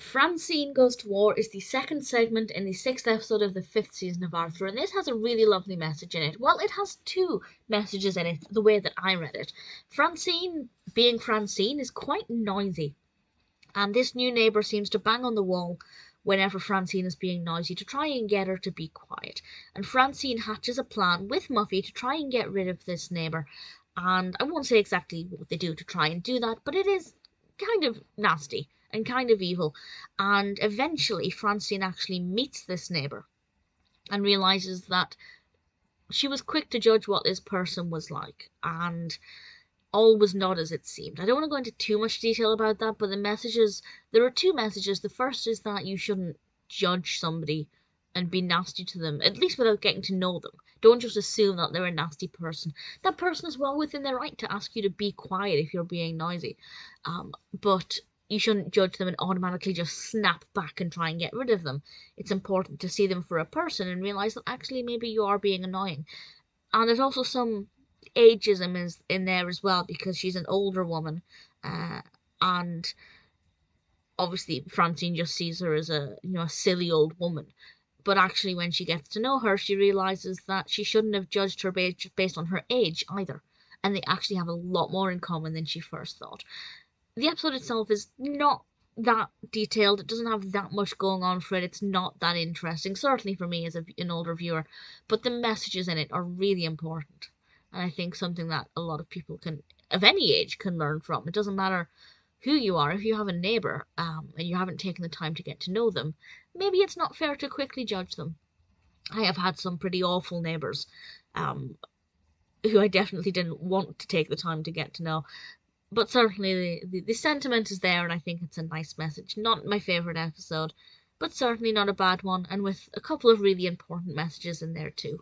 Francine Goes to War is the second segment in the sixth episode of the fifth season of Arthur, and this has a really lovely message in it. Well, it has two messages in it, the way that I read it. Francine, being Francine, is quite noisy, and this new neighbour seems to bang on the wall whenever Francine is being noisy to try and get her to be quiet. And Francine hatches a plan with Muffy to try and get rid of this neighbour, and I won't say exactly what they do to try and do that, but it is kind of nasty and kind of evil. And eventually, Francine actually meets this neighbour and realizes that she was quick to judge what this person was like, and all was not as it seemed. I don't want to go into too much detail about that, but there are two messages. The first is that you shouldn't judge somebody and be nasty to them, at least without getting to know them. Don't just assume that they're a nasty person. That person is well within their right to ask you to be quiet if you're being noisy. But you shouldn't judge them and automatically just snap back and try and get rid of them. It's important to see them for a person and realize that actually maybe you are being annoying. And there's also some ageism is in there as well, because she's an older woman, and obviously Francine just sees her as a silly old woman. But actually, when she gets to know her, she realizes that she shouldn't have judged her based on her age either, and they actually have a lot more in common than she first thought. The episode itself is not that detailed. It doesn't have that much going on for it. It's not that interesting, certainly for me as an older viewer. But the messages in it are really important, and I think something that a lot of people of any age, can learn from. It doesn't matter who you are. If you have a neighbour, and you haven't taken the time to get to know them, maybe it's not fair to quickly judge them. I have had some pretty awful neighbours, who I definitely didn't want to take the time to get to know. But certainly the sentiment is there, and I think it's a nice message. Not my favourite episode, but certainly not a bad one, and with a couple of really important messages in there too.